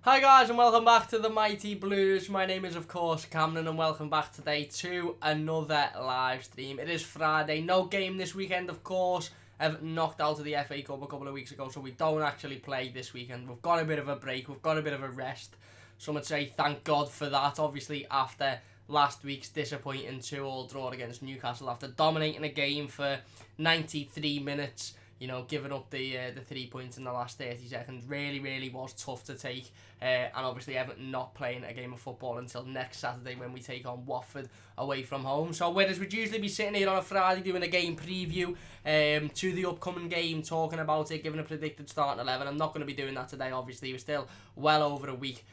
Hi guys and welcome back to the Mighty Blues. My name is of course Camden and welcome back today to another live stream. It is Friday, no game this weekend of course. Everton knocked out of the FA Cup a couple of weeks ago, so we don't actually play this weekend. We've got a bit of a break, we've got a bit of a rest. Some would say thank God for that, obviously after last week's disappointing 2-2 draw against Newcastle after dominating a game for 93 minutes. You know, giving up the 3 points in the last 30 seconds really was tough to take. And obviously Everton not playing a game of football until next Saturday when we take on Watford away from home. So whereas we'd usually be sitting here on a Friday doing a game preview to the upcoming game, talking about it, giving a predicted starting 11, I'm not going to be doing that today. Obviously we're still well over a week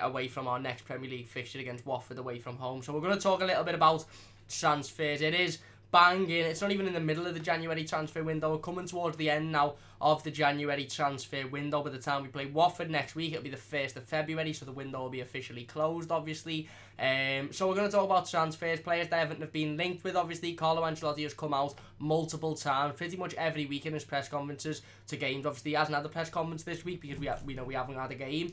away from our next Premier League fixture against Watford away from home. So we're going to talk a little bit about transfers. It is banging. It's not even in the middle of the January transfer window. We're coming towards the end now of the January transfer window. By the time we play Watford next week, it'll be the 1st of February, so the window will be officially closed, obviously. So we're going to talk about transfers, players that Everton have been linked with. Obviously, Carlo Ancelotti has come out multiple times, pretty much every week in his press conferences to games. Obviously, he hasn't had the press conference this week because we haven't had a game.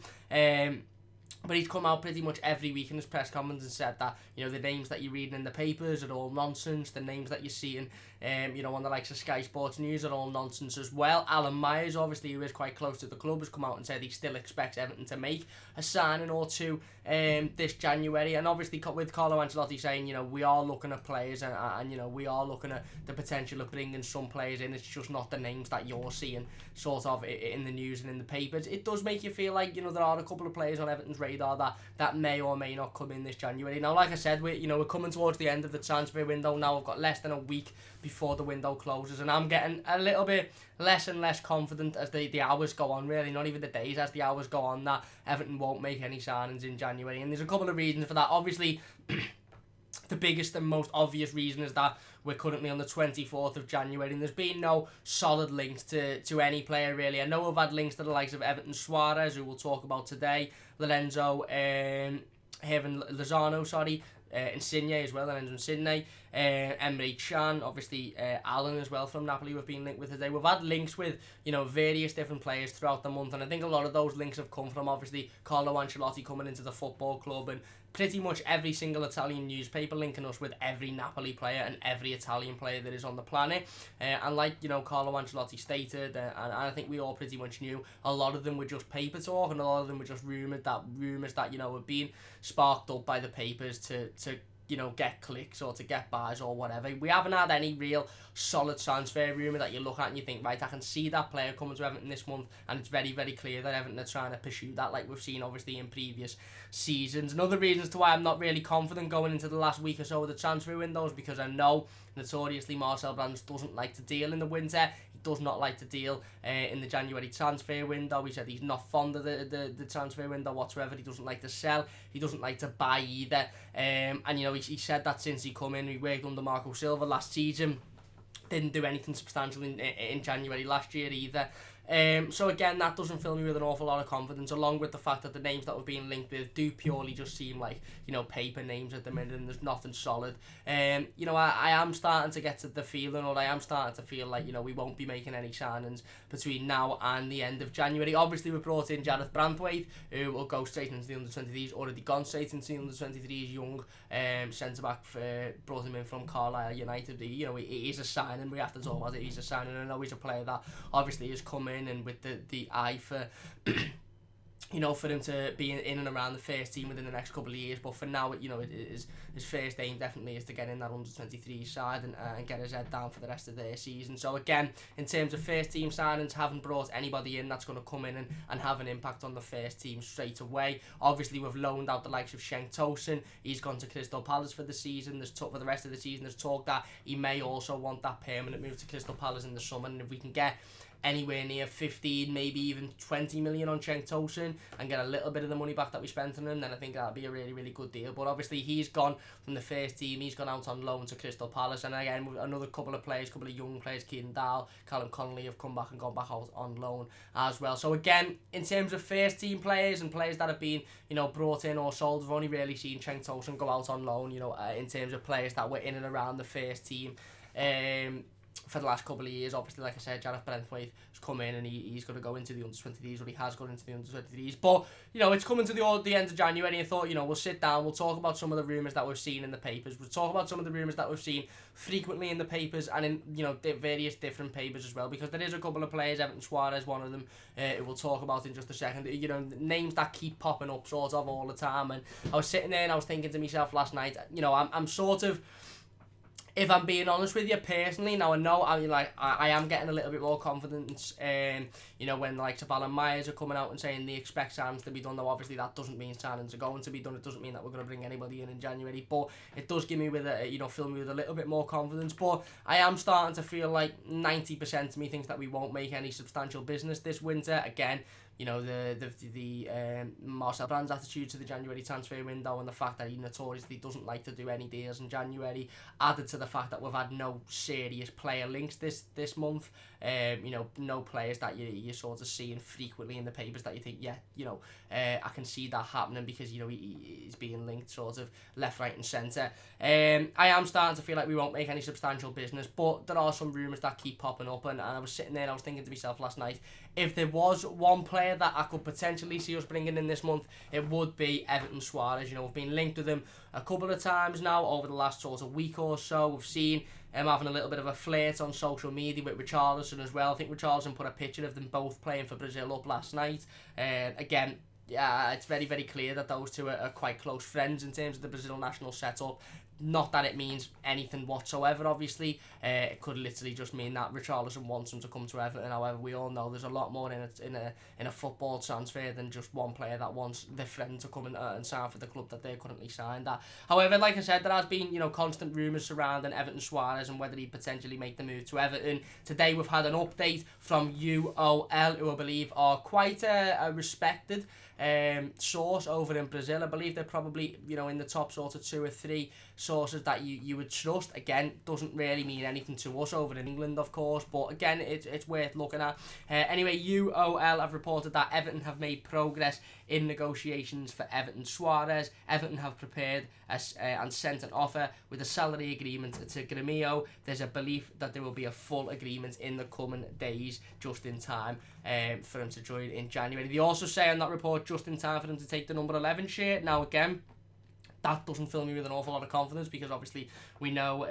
But he's come out pretty much every week in his press conference and said that, you know, the names that you're reading in the papers are all nonsense. The names that you're seeing, on the likes of Sky Sports News are all nonsense as well. Alan Myers, obviously, who is quite close to the club, has come out and said he still expects Everton to make a signing or two this January. And obviously, with Carlo Ancelotti saying, you know, we are looking at players and you know, we are looking at the potential of bringing some players in. It's just not the names that you're seeing sort of in the news and in the papers. It does make you feel like, you know, there are a couple of players on Everton's radar that may or may not come in this January. Now, like I said, we're coming towards the end of the transfer window now. We've got less than a week before the window closes, and I'm getting a little bit less and less confident as the hours go on, really, not even the days, as the hours go on, that Everton won't make any signings in January. And there's a couple of reasons for that. Obviously, the biggest and most obvious reason is that we're currently on the 24th of January and there's been no solid links to any player, really. I know we've had links to the likes of Everton Soares, who we'll talk about today, Lozano, Insigne as well, Lorenzo Insigne, Emre Can, obviously Alan as well from Napoli we've been linked with today. We've had links with, you know, various different players throughout the month, and I think a lot of those links have come from obviously Carlo Ancelotti coming into the football club, and pretty much every single Italian newspaper linking us with every Napoli player and every Italian player that is on the planet. And like, you know, Carlo Ancelotti stated, and I think we all pretty much knew, a lot of them were just paper talk, and a lot of them were just rumours that you know, were being sparked up by the papers to you know, get clicks or to get buys or whatever. We haven't had any real solid transfer rumour that you look at and you think, right, I can see that player coming to Everton this month, and it's very, very clear that Everton are trying to pursue that, like we've seen obviously in previous seasons. And other reasons to why I'm not really confident going into the last week or so of the transfer window is because I know notoriously Marcel Brands doesn't like to deal in the winter. He does not like to deal in the January transfer window. He said he's not fond of the transfer window whatsoever. He doesn't like to sell. He doesn't like to buy either. And you know, he said that since he come in. He worked under Marco Silva last season. Didn't do anything substantial in January last year either. So again, that doesn't fill me with an awful lot of confidence, along with the fact that the names that we're being linked with do purely just seem like, you know, paper names at the minute, and there's nothing solid. You know, I am starting to get to the feeling, or I am starting to feel like, you know, we won't be making any signings between now and the end of January. Obviously, we brought in Jareth Branthwaite, who will go straight into the under-23s, already gone straight into the under-23s, young centre-back, brought him in from Carlisle United. You know, he's a signing, we have to talk about it, he's a signing. I know he's a player that obviously has come in and with the eye for you know, for him to be in and around the first team within the next couple of years. But for now, you know, his first aim definitely is to get in that under-23 side and get his head down for the rest of their season. So again, in terms of first team signings, haven't brought anybody in that's going to come in and have an impact on the first team straight away. Obviously, we've loaned out the likes of Cenk Tosun. He's gone to Crystal Palace for the season. For the rest of the season, there's talk that he may also want that permanent move to Crystal Palace in the summer. And if we can get anywhere near 15, maybe even 20 million on Cenk Tosun and get a little bit of the money back that we spent on him, then I think that'd be a really, really good deal. But obviously he's gone from the first team, he's gone out on loan to Crystal Palace, and again another couple of young players, Kieran Dahl, Callum Connolly, have come back and gone back out on loan as well. So again, in terms of first team players and players that have been, you know, brought in or sold, we've only really seen Cenk Tosun go out on loan, you know, in terms of players that were in and around the first team. for the last couple of years. Obviously, like I said, Gareth Brentwaite has come in and he's going to go into the under-23s, or he has gone into the under-23s. But, it's coming to the end of January, and I thought, we'll sit down, we'll talk about some of the rumours that we've seen in the papers. We'll talk about some of the rumours that we've seen frequently in the papers and in, various different papers as well, because there is a couple of players, Everton Soares, one of them, who we'll talk about in just a second, names that keep popping up sort of all the time. And I was sitting there and I was thinking to myself last night, I'm sort of, if I'm being honest with you personally, now I know I am getting a little bit more confidence. When the likes of Alan Myers are coming out and saying they expect signings to be done. Though obviously that doesn't mean signings are going to be done. It doesn't mean that we're going to bring anybody in January. But it does give me fill me with a little bit more confidence. But I am starting to feel like 90% of me thinks that we won't make any substantial business this winter. Again, the Marcel Brand's attitude to the January transfer window, and the fact that he notoriously doesn't like to do any deals in January, added to the fact that we've had no serious player links this month. No players that you sort of seeing frequently in the papers that you think, I can see that happening, because he's being linked sort of left, right and centre. I am starting to feel like we won't make any substantial business, but there are some rumours that keep popping up, and I was sitting there and I was thinking to myself last night, if there was one player that I could potentially see us bringing in this month, it would be Everton Soares. We've been linked with him a couple of times now over the last sort of week or so. We've seen him having a little bit of a flirt on social media with Richarlison as well. I think Richarlison put a picture of them both playing for Brazil up last night. Again, it's very, very clear that those two are quite close friends in terms of the Brazil national setup. Not that it means anything whatsoever, obviously. It could literally just mean that Richarlison wants him to come to Everton. However, we all know there's a lot more in a football transfer than just one player that wants their friend to come and sign for the club that they're currently signed at. However, like I said, there has been constant rumours surrounding Everton Soares and whether he'd potentially make the move to Everton. Today we've had an update from UOL, who I believe are quite a respected source over in Brazil. I believe they're probably in the top sort of 2 or 3 sources that you would trust. Again, doesn't really mean anything to us over in England, of course, but again, it's worth looking at. Anyway, UOL have reported that Everton have made progress in negotiations for Everton Soares. Everton have prepared and sent an offer with a salary agreement to Grêmio. There's a belief that there will be a full agreement in the coming days, just in time for him to join in January. They also say on that report, just in time for him to take the number 11 shirt. Now again, that doesn't fill me with an awful lot of confidence, because obviously we know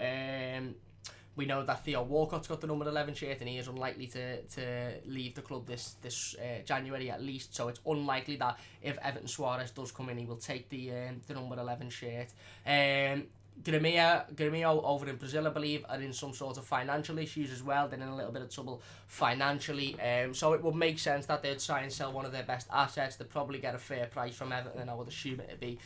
that Theo Walcott's got the number 11 shirt, and he is unlikely to leave the club this January at least. So it's unlikely that if Everton Soares does come in, he will take the number 11 shirt. Grêmio over in Brazil, I believe, are in some sort of financial issues as well. They're in a little bit of trouble financially, so it would make sense that they'd try and sell one of their best assets. They'd probably get a fair price from Everton, and I would assume it'd be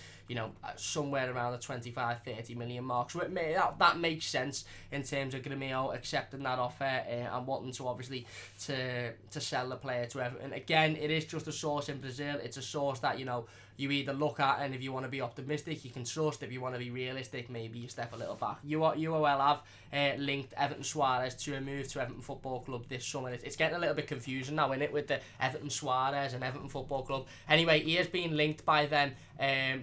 somewhere around the 25-30 million mark. So that makes sense in terms of Grêmio accepting that offer and wanting to obviously to sell the player to Everton. Again, it is just a source in Brazil. It's a source that you either look at, and if you want to be optimistic, you can trust. If you want to be realistic, maybe you step a little back. UOL have linked Everton Soares to a move to Everton Football Club this summer. It's getting a little bit confusing now, isn't it, with the Everton Soares and Everton Football Club. Anyway, he has been linked by them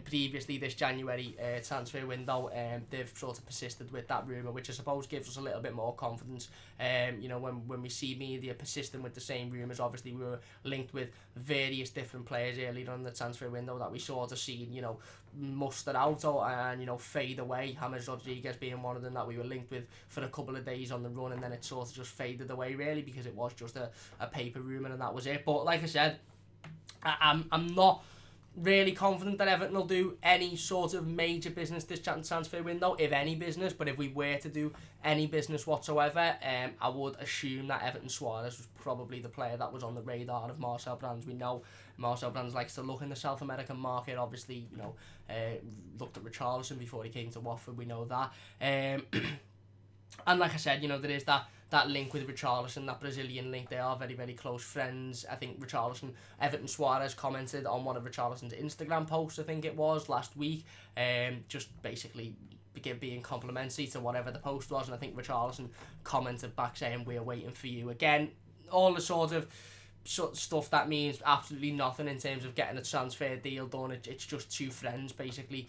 previously this January transfer window. They've sort of persisted with that rumour, which I suppose gives us a little bit more confidence. When we see media persisting with the same rumours, obviously we were linked with various different players earlier on in the transfer window that we sort of seen, muster out and fade away. James Rodriguez being one of them that we were linked with for a couple of days on the run, and then it sort of just faded away really, because it was just a paper rumour and that was it. But like I said, I'm not really confident that Everton will do any sort of major business this transfer window, if any business. But if we were to do any business whatsoever, I would assume that Everton Soares was probably the player that was on the radar of Marcel Brands. We know Marcel Brands likes to look in the South American market. Obviously, looked at Richarlison before he came to Watford. We know that. And like I said, there is that link with Richarlison, that Brazilian link. They are very, very close friends. I think Everton Soares commented on one of Richarlison's Instagram posts, I think it was, last week, just basically being complimentary to whatever the post was, and I think Richarlison commented back saying, "We're waiting for you." Again, all the sort of stuff that means absolutely nothing in terms of getting a transfer deal done. It's just two friends, basically.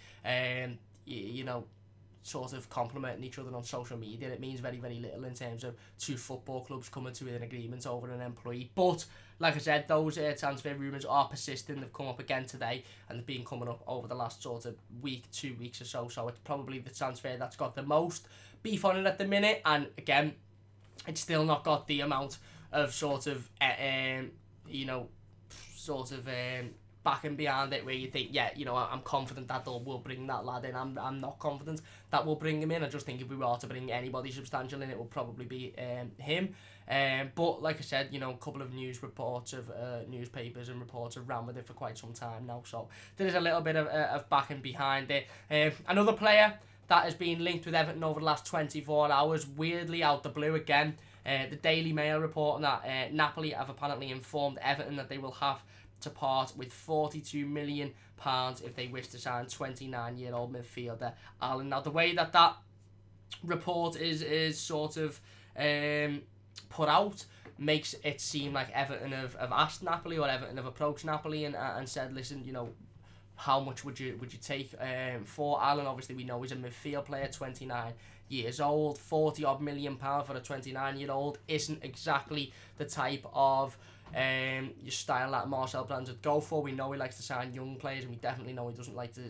sort of complimenting each other on social media. It means very, very little in terms of two football clubs coming to an agreement over an employee. But like I said, those transfer rumours are persisting. They've come up again today, and they've been coming up over the last sort of week, 2 weeks or so. So it's probably the transfer that's got the most beef on it at the minute. And again, it's still not got the amount of sort of backing behind it where you think, yeah, I'm confident that we'll bring that lad in. I'm not confident that we'll bring him in. I just think if we were to bring anybody substantial in, it will probably be him. But like I said, a couple of news reports of newspapers and reports have ran with it for quite some time now. So there is a little bit of backing behind it. Another player that has been linked with Everton over the last 24 hours, weirdly out the blue again. The Daily Mail reporting that Napoli have apparently informed Everton that they will have to part with £42 million if they wish to sign 29-year-old midfielder Allen. Now, the way that report is sort of put out makes it seem like Everton have asked Napoli, or Everton have approached Napoli and said, listen, how much would you take for Allen? Obviously, we know he's a midfield player, 29 years old. £40 million for a 29-year-old isn't exactly the type of your style that Marcel Brands would go for. We know he likes to sign young players, and we definitely know he doesn't like to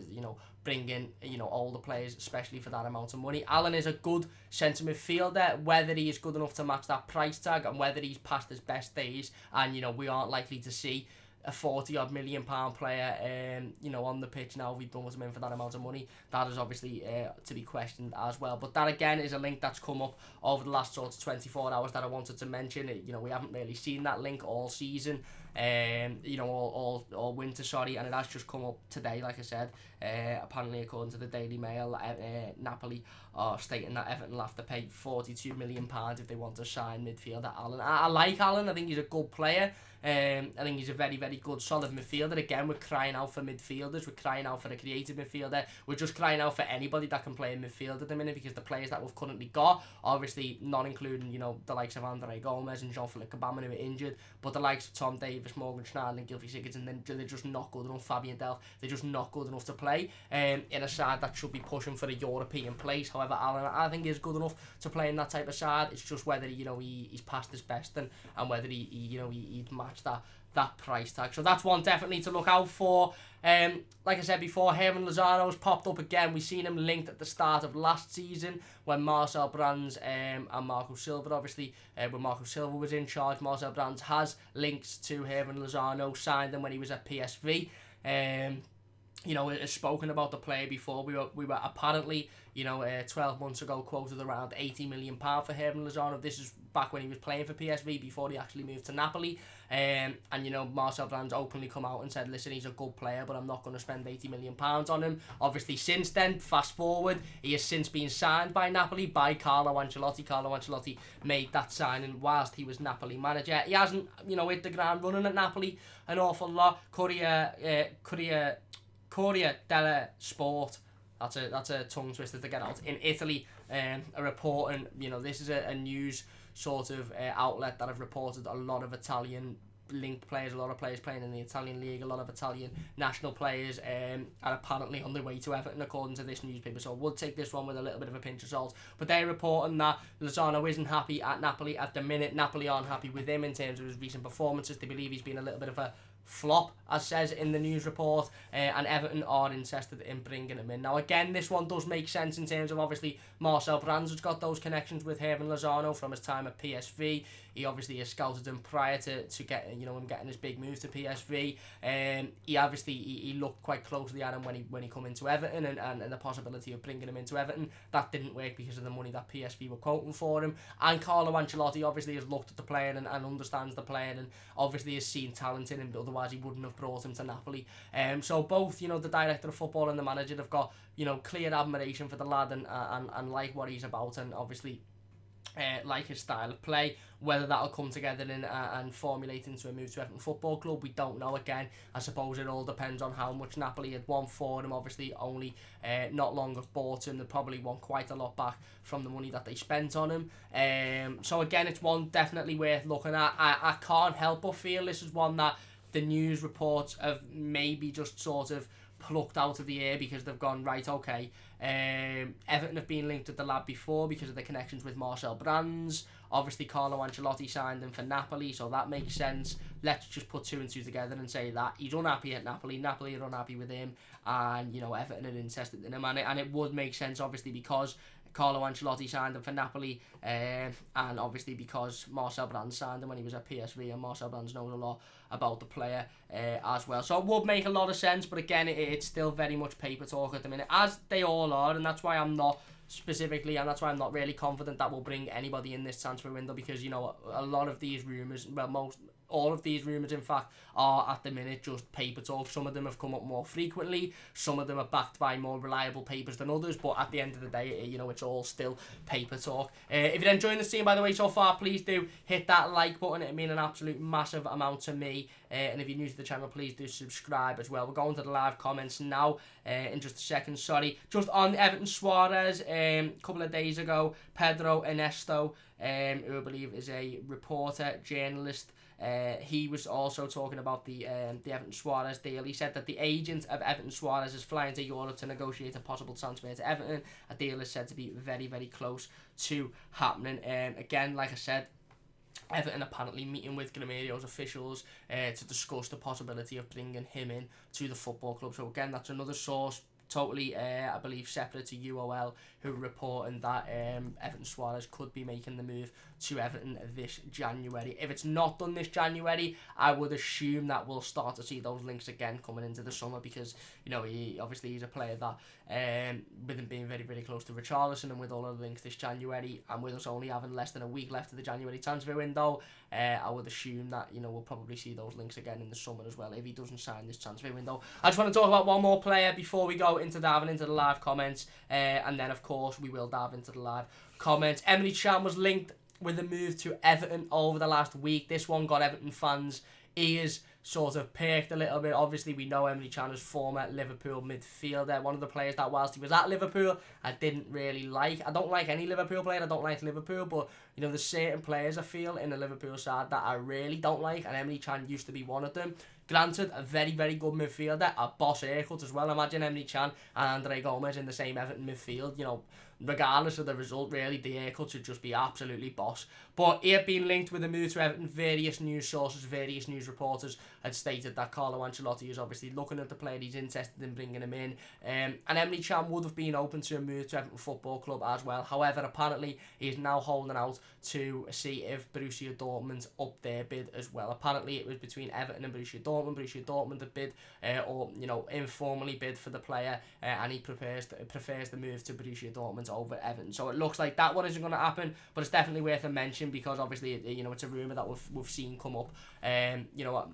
bring in older players, especially for that amount of money. Allen is a good centre midfielder. Whether he is good enough to match that price tag and whether he's past his best days, and we aren't likely to see a £40 million player on the pitch now if we brought him in for that amount of money, that is obviously to be questioned as well. But that again is a link that's come up over the last sort of 24 hours that I wanted to mention. We haven't really seen that link all season, all winter, sorry, and it has just come up today, like I said. Apparently, according to the Daily Mail, Napoli are stating that Everton will have to pay £42 million if they want to sign midfielder Allen. I like Allen. I think he's a good player. I think he's a very, very good, solid midfielder. Again, we're crying out for midfielders. We're crying out for a creative midfielder. We're just crying out for anybody that can play in midfield at the minute, because the players that we've currently got, obviously not including, the likes of Andre Gomez and Jean-Philippe Gbamin, who are injured, but the likes of Tom Davis, Morgan Schneiderlin, Gylfi Sigurdsson, they're just not good enough. Fabian Delph, they're just not good enough to play in a side that should be pushing for a European place. However, Allen, I think, is good enough to play in that type of side. It's just whether he's past his best and whether he'd match that price tag. So that's one definitely to look out for. Like I said before, Herman Lozano's popped up again. We've seen him linked at the start of last season when Marcel Brands and Marco Silva, obviously, when Marco Silva was in charge. Marcel Brands has links to Herman Lozano, signed him when he was at PSV. Has spoken about the player before. We were apparently, 12 months ago quoted around £80 million for Herman Lozano. This is back when he was playing for PSV before he actually moved to Napoli. And Marcel Brands openly come out and said, listen, he's a good player, but I'm not going to spend £80 million on him. Obviously, since then, fast forward, he has since been signed by Napoli by Carlo Ancelotti. Carlo Ancelotti made that signing whilst he was Napoli manager. He hasn't, hit the ground running at Napoli an awful lot. Corriere dello Sport, that's a tongue twister to get out, in Italy, are reporting, this is a news sort of outlet that have reported a lot of Italian linked players, a lot of players playing in the Italian league, a lot of Italian national players are apparently on their way to Everton, according to this newspaper. So we'll take this one with a little bit of a pinch of salt. But they're reporting that Lozano isn't happy at Napoli at the minute. Napoli aren't happy with him in terms of his recent performances. They believe he's been a little bit of a flop, as says in the news report, and Everton are interested in bringing him in. Now again, this one does make sense in terms of, obviously, Marcel Brands has got those connections with Herman Lozano from his time at PSV. He obviously has scouted him prior to him getting his big move to PSV. He looked quite closely at him when he come into Everton, and the possibility of bringing him into Everton. That didn't work because of the money that PSV were quoting for him. And Carlo Ancelotti obviously has looked at the player and understands the player, and obviously has seen talent in him, otherwise he wouldn't have brought him to Napoli. So both, the director of football and the manager have got, clear admiration for the lad and like what he's about, and obviously like his style of play. Whether that'll come together and formulate into a move to Everton Football Club, we don't know. Again, I suppose it all depends on how much Napoli had won for him. Obviously, only not long have bought him. They probably want quite a lot back from the money that they spent on him. So again, it's one definitely worth looking at. I can't help but feel this is one that the news reports have maybe just sort of plucked out of the air because they've gone, right, okay, Everton have been linked with the lad before because of the connections with Marcel Brands. Obviously, Carlo Ancelotti signed him for Napoli, so that makes sense. Let's just put 2 and 2 together and say that he's unhappy at Napoli. Napoli are unhappy with him, and Everton are interested in him, and it would make sense, obviously, because Carlo Ancelotti signed him for Napoli, and obviously because Marcel Brands signed him when he was at PSV, and Marcel Brands knows a lot about the player as well. So it would make a lot of sense, but again, it's still very much paper talk at the minute, as they all are, and that's why I'm not really confident that we'll bring anybody in this transfer window, because a lot of these rumours, all of these rumours, in fact, are at the minute just paper talk. Some of them have come up more frequently, some of them are backed by more reliable papers than others, but at the end of the day, it's all still paper talk. If you're enjoying the scene, by the way, so far, please do hit that like button. It'd mean an absolute massive amount to me, and if you're new to the channel, please do subscribe as well. We're going to the live comments now in just a second. Sorry, just on Everton Soares, a couple of days ago, Pedro Ernesto, who I believe is a reporter, journalist, he was also talking about the Everton Soares deal. He said that the agent of Everton Soares is flying to Europe to negotiate a possible transfer to Everton. A deal is said to be very, very close to happening. Again, like I said, Everton apparently meeting with Gremierio's officials to discuss the possibility of bringing him in to the football club. So again, that's another source, totally, I believe, separate to UOL, who are reporting that Everton Soares could be making the move to Everton this January. If it's not done this January, I would assume that we'll start to see those links again coming into the summer, because he's a player that, with him being very, very close to Richarlison, and with all of the links this January, and with us only having less than a week left of the January transfer window, I would assume that we'll probably see those links again in the summer as well, if he doesn't sign this transfer window. I just want to talk about one more player before we go into diving into the live comments, and then of course we will dive into the live comments. Emre Can was linked with a move to Everton over the last week. This one got Everton fans' ears sort of perked a little bit. Obviously, we know Emre Can as former Liverpool midfielder, one of the players that whilst he was at Liverpool, I didn't really like. I don't like any Liverpool player, I don't like Liverpool, but there's certain players I feel in the Liverpool side that I really don't like, and Emre Can used to be one of them. Granted, a very, very good midfielder, a boss haircut as well. Imagine Emre Can and Andre Gomez in the same Everton midfield, regardless of the result, really, the haircut should just be absolutely boss. But he had been linked with a move to Everton. Various news sources, various news reporters had stated that Carlo Ancelotti is obviously looking at the player, he's interested in bringing him in. And Emre Can would have been open to a move to Everton Football Club as well. However, apparently, he is now holding out to see if Borussia Dortmund up their bid as well. Apparently, it was between Everton and Borussia Dortmund. Borussia Dortmund had bid, or informally bid for the player, and he prefers the move to Borussia Dortmund over Everton. So it looks like that one isn't going to happen, but it's definitely worth a mention, because obviously it's a rumour that we've seen come up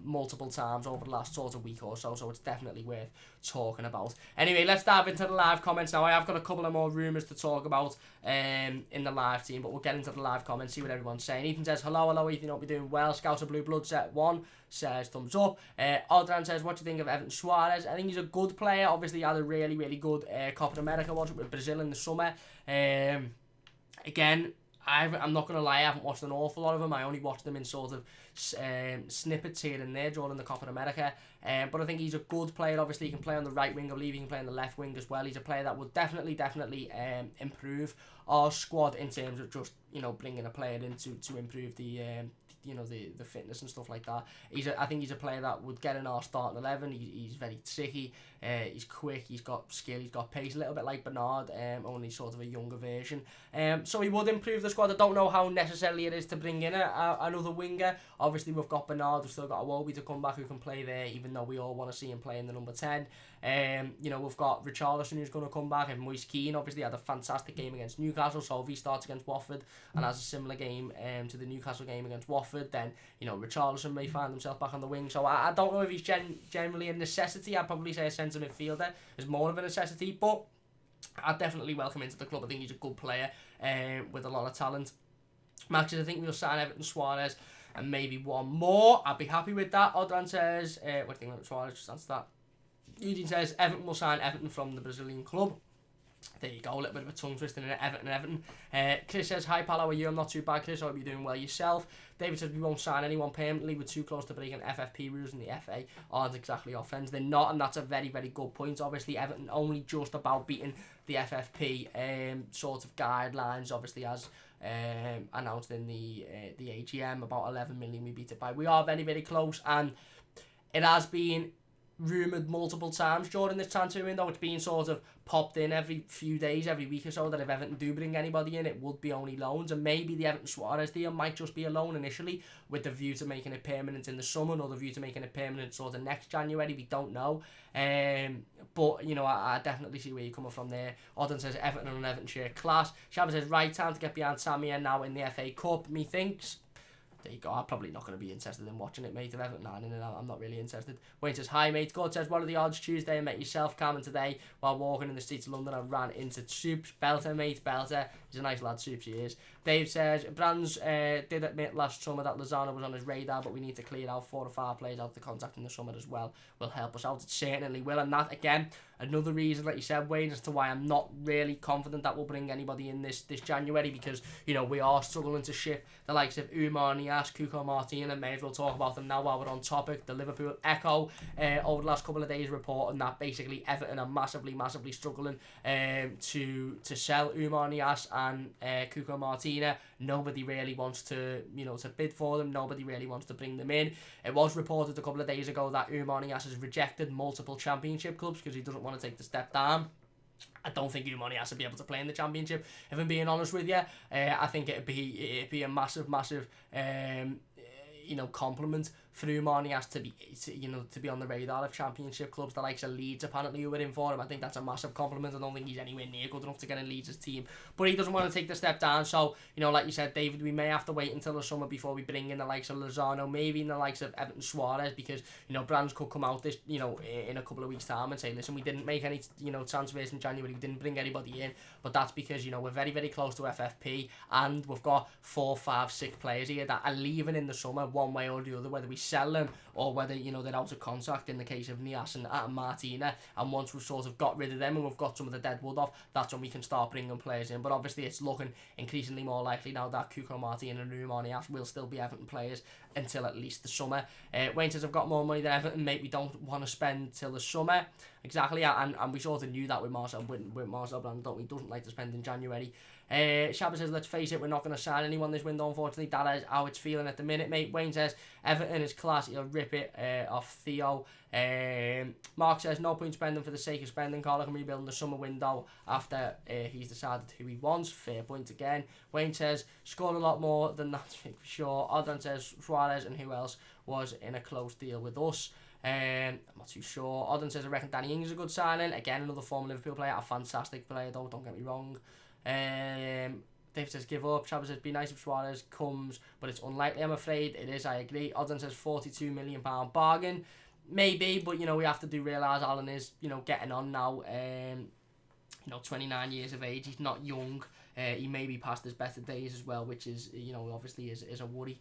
multiple times over the last sort of week or so, so it's definitely worth talking about. Anyway, let's dive into the live comments now. I have got a couple of more rumours to talk about in the live team, but we'll get into the live comments, see what everyone's saying. Ethan says, hello Ethan, hope you're doing well. Scouts of Blue Blood set 1 says thumbs up. Aldran says, what do you think of Everton Soares? I think he's a good player. Obviously, he had a really, really good Copa America watch with Brazil in the summer. Again, I'm not going to lie, I haven't watched an awful lot of them. I only watched them in sort of snippets here and there during the Copa America. But I think he's a good player. Obviously, he can play on the right wing, I believe he can play on the left wing as well. He's a player that will definitely improve our squad in terms of just, bringing a player in to improve the fitness and stuff like that. I think he's a player that would get in our starting 11. He's very tricky, he's quick, he's got skill, he's got pace, a little bit like Bernard, only sort of a younger version. So he would improve the squad. I don't know how necessarily it is to bring in another winger. Obviously, we've got Bernard, we've still got Iwobi to come back who can play there, even though we all want to see him play in the number 10. We've got Richarlison who's going to come back, and Moise Kean obviously had a fantastic game against Newcastle, so if he starts against Watford and has a similar game to the Newcastle game against Watford, then Richarlison may find himself back on the wing. So I don't know if he's generally a necessity. I'd probably say a centre midfielder is more of a necessity, but I'd definitely welcome him into the club. I think he's a good player with a lot of talent. Max says, I think we'll sign Everton Soares and maybe one more. I'd be happy with that. Odran says, what do you think about Soares? Just answer that. Eugene says, Everton will sign Everton from the Brazilian club. There you go, a little bit of a tongue twister in Everton. Chris says, hi pal, how are you? I'm not too bad, Chris. I hope you're doing well yourself. David says, we won't sign anyone permanently. We're too close to breaking FFP rules, and the FA aren't exactly our friends. They're not, and that's a very, very good point. Obviously, Everton only just about beating the FFP sort of guidelines, obviously, as announced in the AGM. About 11 million we beat it by. We are very, very close, and it has been rumoured multiple times during this transfer window. It's been sort of popped in every few days, every week or so, that if Everton do bring anybody in, it would be only loans, and maybe the Everton Soares deal might just be a loan initially, with the view to making it permanent in the summer, or the view to making it permanent sort of next January. We don't know, but you know, I definitely see where you're coming from there. Odin says Everton and Everton share class. Shabba says right time to get behind Samir now in the FA Cup. Methinks. There you go. I'm probably not going to be interested in watching it, mate. If Everton are in and out, I'm not really interested. Wayne says, hi, mate. God says, what are the odds? Tuesday, I met yourself, Cameron, today. While walking in the streets of London, I ran into Soups. Belter, mate. Belter. He's a nice lad, Soups, he is. Dave says, Brands did admit last summer that Lozano was on his radar, but we need to clear out 4 or 5 players out of the contract in the summer as well. Will help us out. It certainly will. And that, again, another reason, like you said, Wayne, as to why I'm not really confident that we'll bring anybody in this January, because, you know, we are struggling to ship the likes of Umar Niasse, Cuco Martin, and may as well talk about them now while we're on topic. The Liverpool Echo over the last couple of days reporting that basically Everton are massively struggling to sell Umar Niasse and Cuco Martina. Nobody really wants to, you know, to bid for them. Nobody really wants to bring them in. It was reported a couple of days ago that Umar Niasse has rejected multiple Championship clubs because he doesn't want to take the step down. I don't think Umar Niasse will be able to play in the Championship, if I'm being honest with you. I think it'd be a massive you know, compliment for Umar Niasse to be on the radar of Championship clubs. The likes of Leeds apparently who were in for him. I think that's a massive compliment. I don't think he's anywhere near good enough to get in Leeds' team, but he doesn't want to take the step down. So, you know, like you said, David, we may have to wait until the summer before we bring in the likes of Lozano, maybe in the likes of Everton Soares, because, you know, Brands could come out this, you know, in a couple of weeks' time and say, listen, we didn't make any, you know, transfers in January, we didn't bring anybody in, but that's because, you know, we're very, very close to FFP, and we've got 4, 5, 6 players here that are leaving in the summer one way or the other, whether we sell them or whether, you know, they're out of contract in the case of Niasse and Martina. And once we've sort of got rid of them and we've got some of the deadwood off, that's when we can start bringing players in. But obviously it's looking increasingly more likely now that Cuco Martina and Umar Niasse will still be Everton players until at least the summer. Wayne says, I've got more money than Everton, mate. We don't want to spend till the summer. Exactly, and we sort of knew that with Marcel Brand, don't we? Doesn't like to spend in January. Shabba says, let's face it, we're not going to sign anyone this window, unfortunately. That is how it's feeling at the minute, mate. Wayne says, Everton is class, he'll rip it off Theo. Mark says, no point spending for the sake of spending. Carla can rebuild in the summer window after he's decided who he wants. Fair point again. Wayne says, scored a lot more than that for sure. Odin says, Suarez and who else was in a close deal with us. I'm not too sure. Odin says, I reckon Danny Ings is a good signing. Again, another former Liverpool player, a fantastic player though, don't get me wrong. Dave says, give up. Shabba says, be nice if Suarez comes, but it's unlikely, I'm afraid. It is, I agree. Odin says, £42 million bargain. Maybe, but, you know, we have to realise Alan is, you know, getting on now. You know, 29 years of age. He's not young. He may be past his better days as well, which is, you know, obviously is a worry.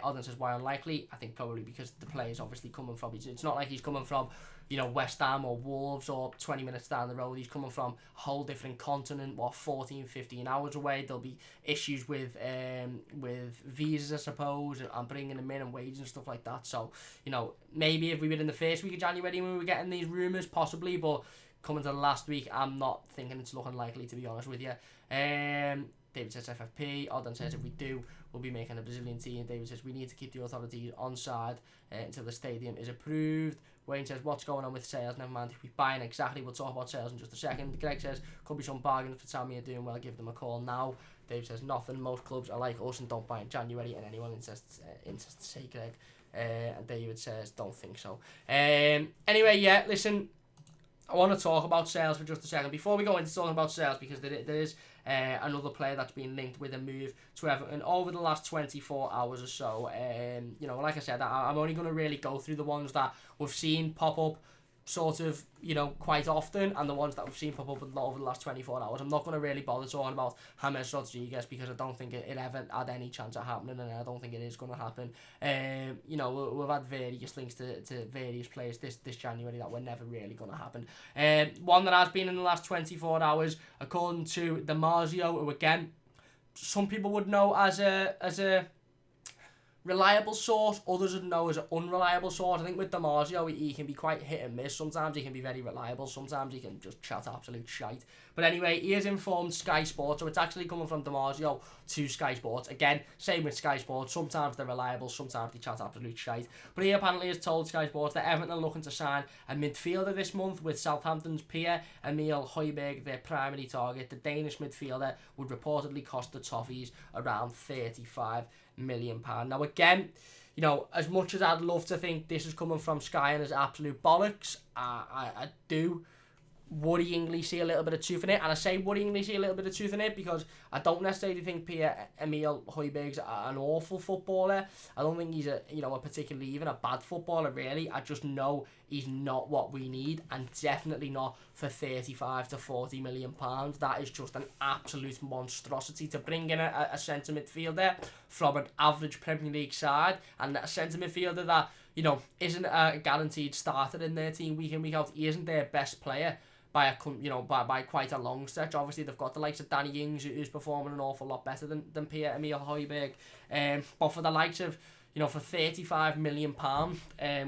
Odin says, why unlikely? I think probably because the player's obviously coming from, it's not like he's coming from, you know, West Ham or Wolves or 20 minutes down the road. He's coming from a whole different continent, 14, 15 hours away. There'll be issues with visas, I suppose, and bringing them in and wages and stuff like that. So, you know, maybe if we were in the first week of January when we were getting these rumours, possibly, but coming to the last week, I'm not thinking it's looking likely, to be honest with you. David says FFP. Odin says if we do, we'll be making a Brazilian team. David says we need to keep the authorities on side until the stadium is approved. Wayne says, what's going on with sales? Never mind if we buying. Exactly, we'll talk about sales in just a second. Greg says, could be some bargains for Sammy are doing well, give them a call now. Dave says, nothing, most clubs are like us and don't buy in January, and anyone insists to say Greg. And David says, don't think so. Anyway, yeah, listen, I want to talk about sales for just a second. Before we go into talking about sales, because there is another player that's been linked with a move to Everton over the last 24 hours or so. You know, like I said, I'm only going to really go through the ones that we've seen pop up sort of, quite often, and the ones that we've seen pop up over the last 24 hours. I'm not going to really bother talking about James Rodriguez because I don't think it ever had any chance of happening, and I don't think it is going to happen. We've had various links to various players this January that were never really going to happen. One that has been in the last 24 hours, according to Damasio, who again, some people would know as a reliable source, others would know as an unreliable source. I think with Damasio, he can be quite hit and miss. Sometimes he can be very reliable, sometimes he can just chat absolute shite. But anyway, he has informed Sky Sports, so it's actually coming from Damasio to Sky Sports. Again, same with Sky Sports, sometimes they're reliable, sometimes they chat absolute shite. But he apparently has told Sky Sports that Everton are looking to sign a midfielder this month, with Southampton's Pierre-Emile Højbjerg their primary target. The Danish midfielder would reportedly cost the Toffees around £35 million. Now again, as much as I'd love to think this is coming from Sky and is absolute bollocks, I do worryingly see a little bit of truth in it. And I say worryingly see a little bit of truth in it because I don't necessarily think Pierre-Emile Højbjerg's an awful footballer. I don't think he's a particularly even a bad footballer really. I just know he's not what we need, and definitely not for 35 to 40 million pounds. That is just an absolute monstrosity to bring in a centre midfielder from an average Premier League side, and a centre midfielder that isn't a guaranteed starter in their team week in week out. He isn't their best player by quite a long stretch. Obviously they've got the likes of Danny Ings, who's performing an awful lot better than Pierre-Emile Højbjerg, but for the likes of for £35 million,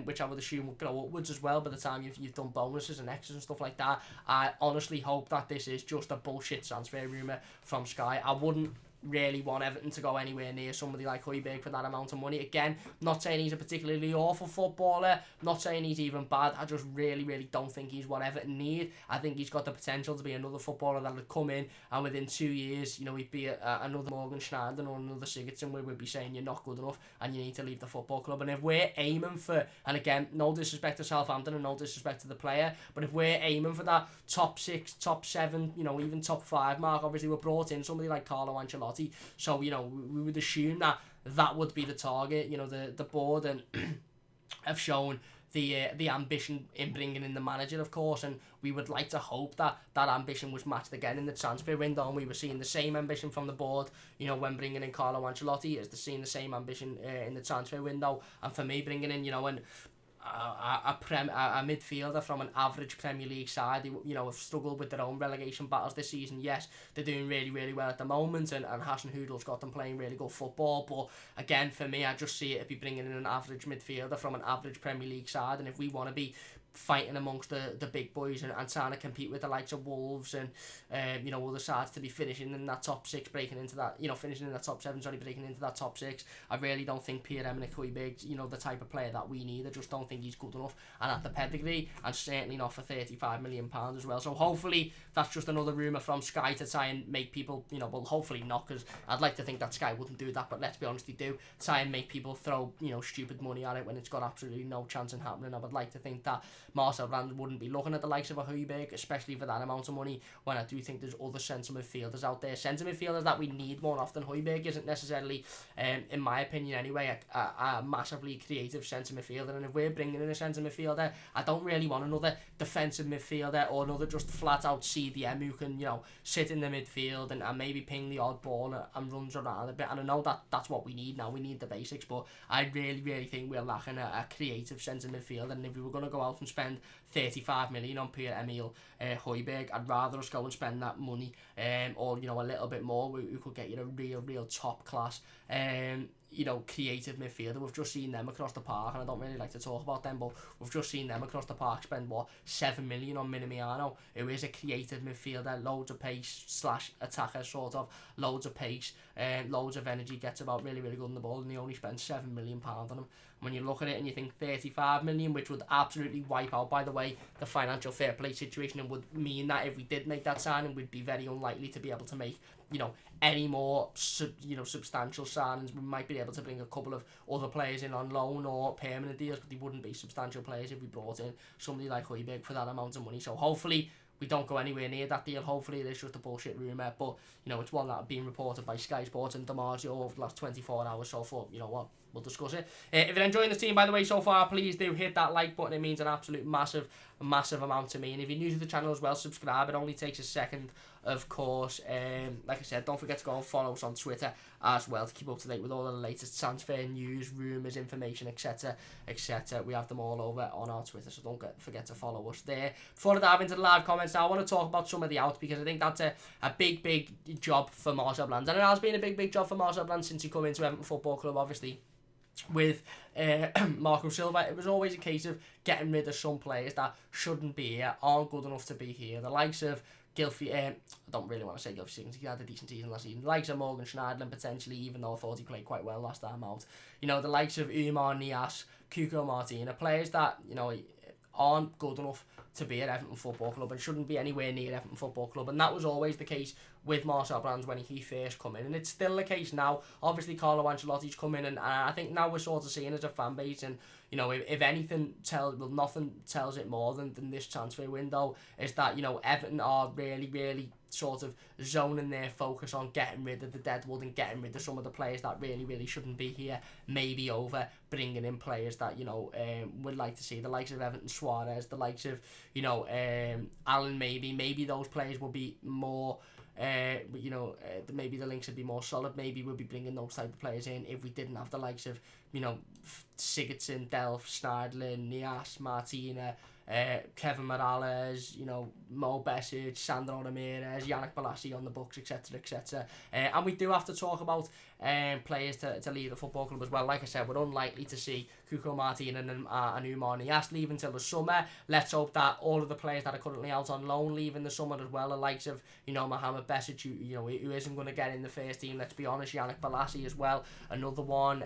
which I would assume will grow upwards as well by the time you've done bonuses and extras and stuff like that, I honestly hope that this is just a bullshit transfer rumour from Sky. I wouldn't really want Everton to go anywhere near somebody like Højbjerg for that amount of money. Again, not saying he's a particularly awful footballer, not saying he's even bad. I just really don't think he's what Everton need. I think he's got the potential to be another footballer that would come in and within 2 years, he'd be another Morgan Schneider or another Sigurdsson, where we'd be saying you're not good enough and you need to leave the football club. And if we're aiming for, and again, no disrespect to Southampton and no disrespect to the player, but if we're aiming for that top 6, top 7, even top 5 mark, obviously we're brought in somebody like Carlo Ancelotti. So, we would assume that would be the target. The board and have shown the ambition in bringing in the manager, of course, and we would like to hope that ambition was matched again in the transfer window, and we were seeing the same ambition from the board, when bringing in Carlo Ancelotti, is seeing the same ambition in the transfer window. And for me, bringing in, a midfielder from an average Premier League side who, have struggled with their own relegation battles this season. Yes, they're doing really well at the moment, and Hassan Hoodle's got them playing really good football, but again, for me, I just see it as be bringing in an average midfielder from an average Premier League side. And if we want to be fighting amongst the big boys and trying to compete with the likes of Wolves and other sides to be finishing in that top 6, breaking into that, finishing in that top 7, breaking into that top 6, I really don't think Pierre-Emile Højbjerg's the type of player that we need. I just don't think he's good enough and at the pedigree, and certainly not for £35 million as well. So hopefully that's just another rumour from Sky to try and make people, well, hopefully not, because I'd like to think that Sky wouldn't do that, but let's be honest, they do try and make people throw stupid money at it when it's got absolutely no chance in happening. I would like to think that Marcel Brands wouldn't be looking at the likes of a Højbjerg, especially for that amount of money, when I do think there's other centre midfielders out there, centre midfielders that we need more often. Højbjerg isn't necessarily, in my opinion anyway, a massively creative centre midfielder, and if we're bringing in a centre midfielder, I don't really want another defensive midfielder or another just flat out CDM who can, sit in the midfield and maybe ping the odd ball and runs around a bit. And I know that's what we need now, we need the basics, but I really think we're lacking a creative centre midfielder. And if we were going to go out and spend 35 million on Pierre-Emile Højbjerg, I'd rather us go and spend that money, or a little bit more. We could get a real top class creative midfielder. We've just seen them across the park, and I don't really like to talk about them, but we've just seen them across the park spend 7 million on Minamino, who is a creative midfielder, loads of pace / attacker, sort of, loads of pace, loads of energy, gets about really good on the ball, and they only spent £7 million on him. When you look at it and you think 35 million, which would absolutely wipe out, by the way, the financial fair play situation, and would mean that if we did make that signing, we'd be very unlikely to be able to make any more substantial signings. We might be able to bring a couple of other players in on loan or permanent deals, but they wouldn't be substantial players if we brought in somebody like Højbjerg for that amount of money. So hopefully we don't go anywhere near that deal. Hopefully it is just a bullshit rumour, but it's one that had been reported by Sky Sports and Damasio over the last 24 hours. So I thought, we'll discuss it. If you're enjoying the team, by the way, so far, please do hit that like button. It means an absolute massive amount to me. And if you're new to the channel as well, subscribe. It only takes a second, of course. Like I said, don't forget to go and follow us on Twitter as well to keep up to date with all the latest transfer news, rumours, information, etc, etc. We have them all over on our Twitter, so don't forget to follow us there. Before I dive into the live comments now, I want to talk about some of the outs, because I think that's a big job for Marcel Brands, and it has been a big job for Marcel Brands since he come into Everton Football Club. Obviously, with Marco Silva, it was always a case of getting rid of some players that shouldn't be here, aren't good enough to be here. The likes of Gylfi, I don't really want to say Gylfi Sigurdsson, he had a decent season last season. The likes of Morgan Schneiderlin, potentially, even though I thought he played quite well last time out. You know, the likes of Umar Niasse, Cuco Martina, players that, you know, aren't good enough to be at Everton Football Club and shouldn't be anywhere near Everton Football Club. And that was always the case with Marcel Brands when he first come in, and it's still the case now. Obviously, Carlo Ancelotti's come in, and I think now we're sort of seeing as a fan base, and you know, if anything nothing tells it more than this transfer window, is that, you know, Everton are really sort of zoning their focus on getting rid of the deadwood and getting rid of some of the players that really shouldn't be here, maybe over bringing in players that, you know, would like to see, the likes of Everton Soares, the likes of, you know, Allen, maybe those players will be more, you know, maybe the links would be more solid. Maybe we'll be bringing those type of players in if we didn't have the likes of, you know, Sigurdsson, Delph, Schneiderlin, Niasse, Martina, Kevin Morales, you know, Mo Besic, Sandro Ramirez, Yannick Bolasie on the books, etc. And we do have to talk about players to leave the football club as well. Like I said, we're unlikely to see Cuco Martina and Umar Niasse leave until the summer. Let's hope that all of the players that are currently out on loan leave in the summer as well, the likes of, you know, Mohamed Besic, who isn't going to get in the first team, let's be honest, Yannick Bolasie as well, another one,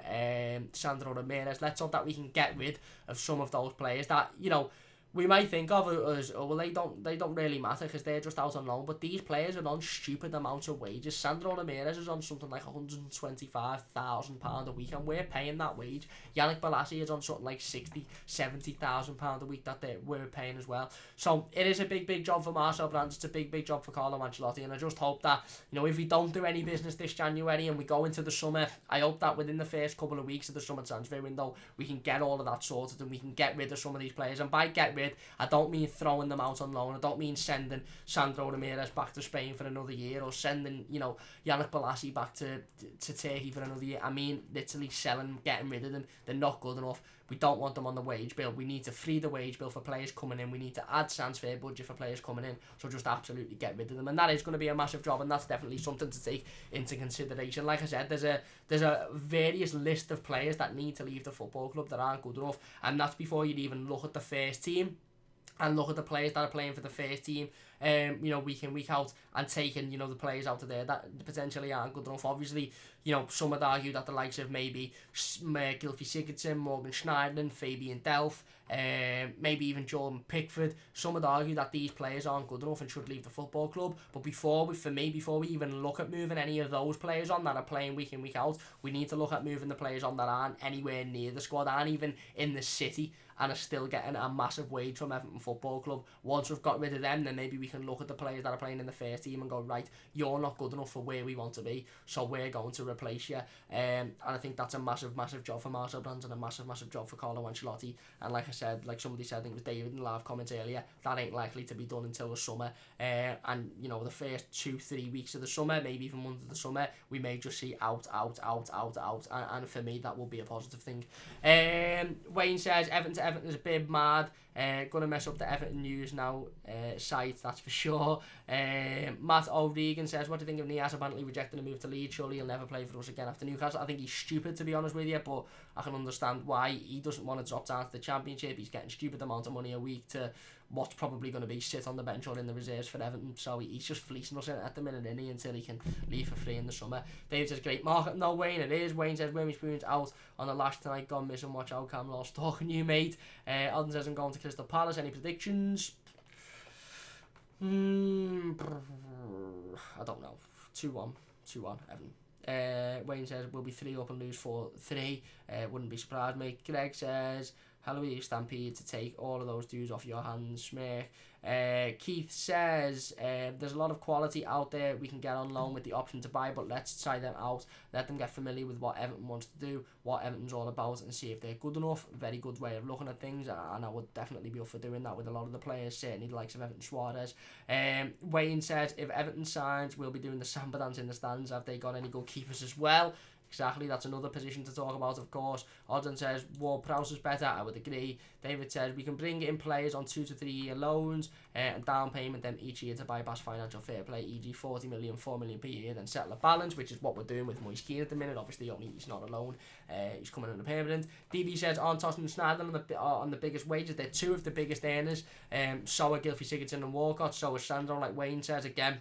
Sandro Ramirez. Let's hope that we can get rid of some of those players that, you know, we might think of as, oh, well, they don't really matter because they're just out on loan, but these players are on stupid amounts of wages. Sandro Ramirez is on something like £125,000 a week, and we're paying that wage. Yannick Bolasie is on something like £60,000-70,000 a week that we're paying as well. So it is a big job for Marcel Brands. It's a big job for Carlo Ancelotti, and I just hope that, you know, if we don't do any business this January and we go into the summer, I hope that within the first couple of weeks of the summer transfer window, we can get all of that sorted and we can get rid of some of these players. And by get rid, I don't mean throwing them out on loan. I don't mean sending Sandro Ramirez back to Spain for another year, or sending, you know, Yannick Bolasie back to Turkey for another year. I mean literally selling, getting rid of them. They're not good enough. We don't want them on the wage bill. We need to free the wage bill for players coming in. We need to add transfer budget for players coming in. So just absolutely get rid of them. And that is going to be a massive job, and that's definitely something to take into consideration. Like I said, there's a various list of players that need to leave the football club that aren't good enough, and that's before you'd even look at the first team and look at the players that are playing for the first team, you know, week in, week out, and taking, you know, the players out of there that potentially aren't good enough. Obviously, you know, some would argue that the likes of maybe Gylfi Sigurdsson, Morgan Schneiderlin, Fabian Delph, maybe even Jordan Pickford, some would argue that these players aren't good enough and should leave the football club. But before we even look at moving any of those players on that are playing week in, week out, we need to look at moving the players on that aren't anywhere near the squad, aren't even in the city, and are still getting a massive wage from Everton Football Club. Once we've got rid of them, then maybe we can look at the players that are playing in the first team and go, right, you're not good enough for where we want to be, so we're going to replace you. And I think that's a massive job for Marcel Brands and a massive job for Carlo Ancelotti. And like I said, like somebody said, I think it was David in the live comments earlier, that ain't likely to be done until the summer. And you know, the first 2-3 weeks of the summer, maybe even months of the summer, we may just see out. And for me, that will be a positive thing. Wayne says Everton is a bit mad. Gonna mess up the Everton News Now site, that's for sure. Matt O'Regan says, what do you think of Niasse apparently rejecting a move to Leeds? Surely he'll never play for us again after Newcastle. I think he's stupid, to be honest with you, but I can understand why. He doesn't want to drop down to the Championship. He's getting stupid amount of money a week to what's probably going to be sit on the bench or in the reserves for Everton, so he's just fleecing us at the minute, isn't he, until he can leave for free in the summer. David says, great market. No, Wayne, it is. Wayne says, Wormy Spoon's out on the last tonight, gone missing, watch out, Cam lost, talking you, mate. Alden says, I'm going to Crystal Palace. Any predictions? I don't know. 2-1 Everton. Wayne says we'll be 3 up and lose 4-3. Wouldn't be surprised, mate. Greg says Hell of a Stampede to take all of those dues off your hands, Smirk. Keith says, there's a lot of quality out there we can get on loan with the option to buy, but let's try them out, let them get familiar with what Everton wants to do, what Everton's all about, and see if they're good enough. Very good way of looking at things, and I would definitely be up for doing that with a lot of the players, certainly the likes of Everton Soares. Wayne says, if Everton signs, we'll be doing the samba dance in the stands. Have they got any goalkeepers as well? Exactly, that's another position to talk about, of course. Odden says, Ward-Prowse is better. I would agree. David says, we can bring in players on 2 to 3 year loans and down payment them each year to bypass financial fair play, e.g. 40 million, 4 million per year, then settle a balance, which is what we're doing with Moise Kean at the minute. Obviously, only he's not alone. He's coming in a permanent. DB says, aren't Tosun and Snyder on the biggest wages? They're two of the biggest earners. So are Gylfi Sigurdsson and Walcott. So is Sandro, like Wayne says. Again,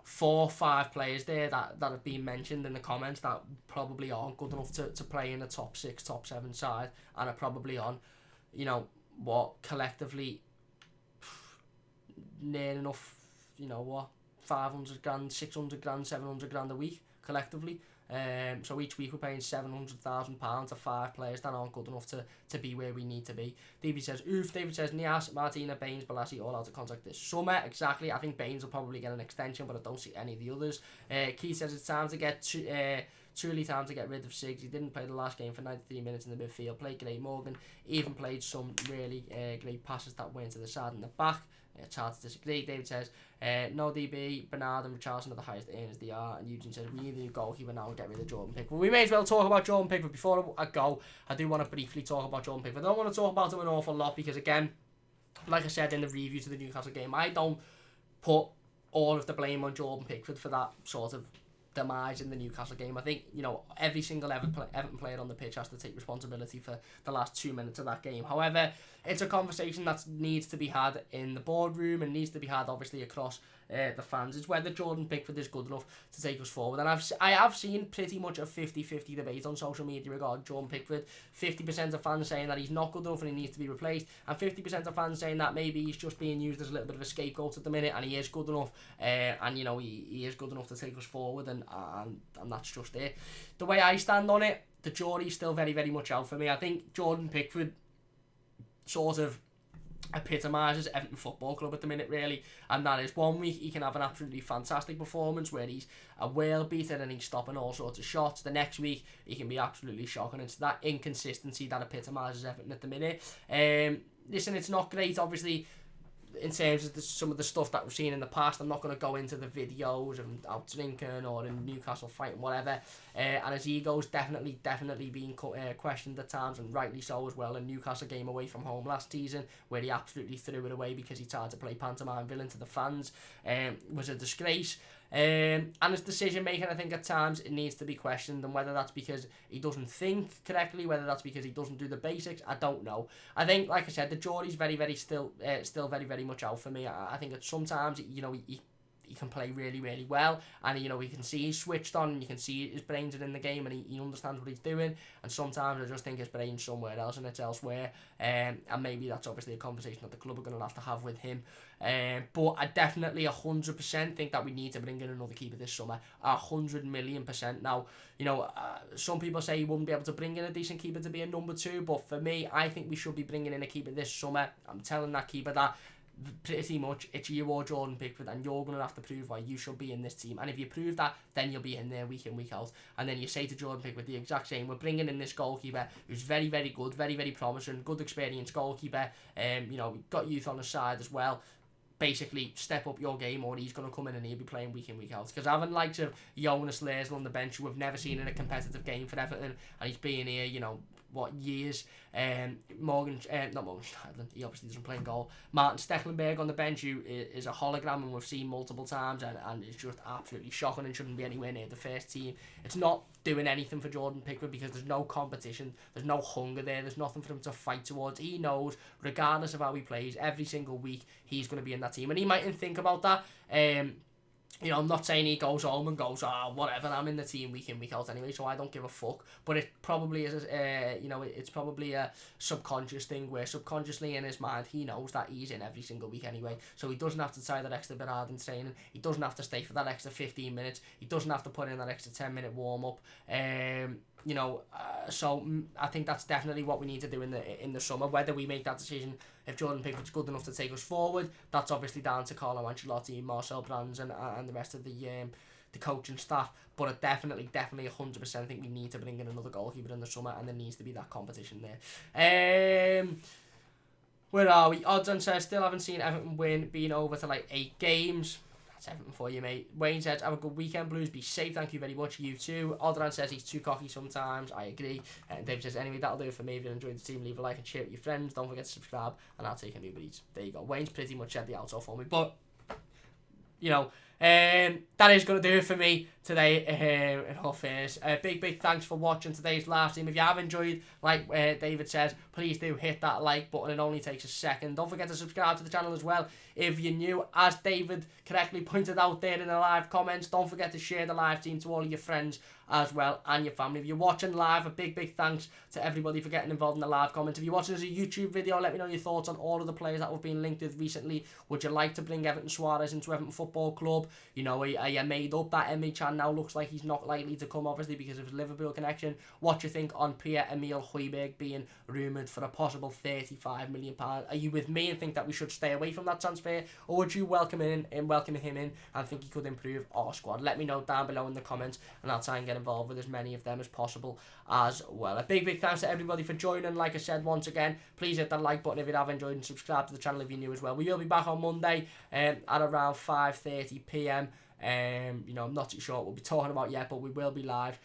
4 or 5 players there that have been mentioned in the comments that probably aren't good enough to play in a top 6, top 7 side, and are probably on, collectively near enough, 500 grand, 600 grand, 700 grand a week collectively. So each week we're paying £700,000 to 5 players that aren't good enough to be where we need to be. DB says, oof. David says, Nias, Martina, Baines, Balassi all out of contract this summer. Exactly. I think Baines will probably get an extension, but I don't see any of the others. Keith says it's time to get truly time to get rid of Siggs. He didn't play the last game for 93 minutes in the midfield. Played great Morgan. Even played some really great passes that went to the side and the back. It's hard to disagree. David says, no DB, Bernard and Richarlison are the highest earners they are. And Eugene says, we need a new goalkeeper now and get rid of Jordan Pickford. We may as well talk about Jordan Pickford. Before I go, I do want to briefly talk about Jordan Pickford. I don't want to talk about him an awful lot because, again, like I said in the review to the Newcastle game, I don't put all of the blame on Jordan Pickford for that sort of demise in the Newcastle game. I think, every single Everton player on the pitch has to take responsibility for the last 2 minutes of that game. However, it's a conversation that needs to be had in the boardroom and needs to be had, obviously, across the fans. It's whether Jordan Pickford is good enough to take us forward. And I have seen pretty much a 50-50 debate on social media regarding Jordan Pickford. 50% of fans saying that he's not good enough and he needs to be replaced, and 50% of fans saying that maybe he's just being used as a little bit of a scapegoat at the minute and he is good enough, and he is good enough to take us forward, and that's just it. The way I stand on it, the jury's still very, very much out for me. I think Jordan Pickford sort of epitomises Everton Football Club at the minute, really, and that is, one week he can have an absolutely fantastic performance where he's a whale beater and he's stopping all sorts of shots. The next week he can be absolutely shocking. It's that inconsistency that epitomises Everton at the minute. Listen, it's not great, obviously, in terms of some of the stuff that we've seen in the past. I'm not going to go into the videos of him out drinking or in Newcastle fighting, whatever. And his ego's definitely being questioned at times, and rightly so as well. A Newcastle game away from home last season, where he absolutely threw it away because he tried to play pantomime villain to the fans, was a disgrace. And his decision making, I think at times it needs to be questioned, and whether that's because he doesn't think correctly, whether that's because he doesn't do the basics, I don't know. I think, like I said, the jury's still very, very much out for me. I think that sometimes he can play really, really well, and we can see he's switched on, and you can see his brains are in the game, and he understands what he's doing. And sometimes I just think his brain's somewhere else and it's elsewhere, and maybe that's obviously a conversation that the club are going to have with him. But I definitely 100% think that we need to bring in another keeper this summer. 100,000,000%. Now, some people say you wouldn't be able to bring in a decent keeper to be a number 2, but for me, I think we should be bringing in a keeper this summer. I'm telling that keeper that pretty much it's you or Jordan Pickford, and you're going to have to prove why you should be in this team. And if you prove that, then you'll be in there week in, week out. And then you say to Jordan Pickford the exact same: we're bringing in this goalkeeper who's very, very good, very, very promising, good experienced goalkeeper. We've got youth on the side as well. Basically, step up your game, or he's going to come in and he'll be playing week in, week out. Because having likes of Jonas Larsson on the bench, who we've never seen in a competitive game for Everton, and he's been here, years. Not Morgan Schneiderlin, he obviously doesn't play in goal. Martin Stecklenberg on the bench, who is a hologram, and we've seen multiple times, and is just absolutely shocking and shouldn't be anywhere near the first team. It's not doing anything for Jordan Pickford because there's no competition, there's no hunger there, there's nothing for him to fight towards. He knows, regardless of how he plays, every single week he's going to be in that team, and he mightn't think about that. I'm not saying he goes home and goes, whatever, I'm in the team week in, week out anyway, so I don't give a fuck. But it probably is, it's probably a subconscious thing where subconsciously in his mind he knows that he's in every single week anyway. So he doesn't have to try that extra bit hard in training. He doesn't have to stay for that extra 15 minutes. He doesn't have to put in that extra 10-minute warm-up. So I think that's definitely what we need to do in the summer. Whether we make that decision, if Jordan Pickford's good enough to take us forward, that's obviously down to Carlo Ancelotti, Marcel Brands, and the rest of the coaching staff. But I definitely 100% think we need to bring in another goalkeeper in the summer, and there needs to be that competition there. Where are we? Odds says, still haven't seen Everton win, being over to like 8 games. That's everything for you, mate. Wayne says, have a good weekend, Blues. Be safe. Thank you very much. You too. Aldran says he's too cocky sometimes. I agree. And Dave says, anyway, that'll do it for me. If you enjoyed the team, leave a like and share it with your friends. Don't forget to subscribe, and I'll take a new Eats. There you go. Wayne's pretty much said the outro for me. But, that is going to do it for me today, in all fairness. Big thanks for watching today's live stream. If you have enjoyed, like David says, please do hit that like button. It only takes a second. Don't forget to subscribe to the channel as well if you're new. As David correctly pointed out there in the live comments, don't forget to share the live stream to all of your friends as well and your family. If you're watching live, a big thanks to everybody for getting involved in the live comments. If you're watching as a YouTube video, let me know your thoughts on all of the players that we've been linked with recently. Would you like to bring Everton Soares into Everton Football Club? Are you made up that Emre Can now looks like he's not likely to come, obviously, because of his Liverpool connection? What do you think on Pierre-Emile Højbjerg being rumoured for a possible £35 million? Are you with me and think that we should stay away from that transfer, or would you welcome him in and think he could improve our squad? Let me know down below in the comments, and I'll try and get involved with as many of them as possible as well. A big thanks to everybody for joining. Like I said, once again, please hit that like button if you have enjoyed, and subscribe to the channel if you're new as well. We will be back on Monday at around 5:30 p.m. I'm not too sure what we'll be talking about yet, but we will be live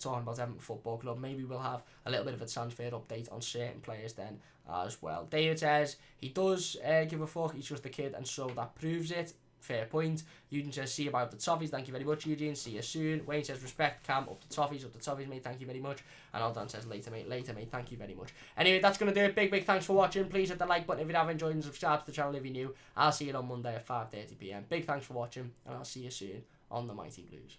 talking about Everton Football Club. Maybe we'll have a little bit of a transfer update on certain players then as well. David says he does give a fuck, he's just a kid, and so that proves it. Fair point. Eugene says, see you about the toffees. Thank you very much, Eugene. See you soon. Wayne says, respect, Cam. Up the toffees, mate. Thank you very much. And Aldan says, later, mate. Thank you very much. Anyway, that's going to do it. Big thanks for watching. Please hit the like button if you have enjoyed, and subscribe to the channel if you're new. I'll see you on Monday at 5:30 p.m. Big thanks for watching, and I'll see you soon on the Mighty Blues.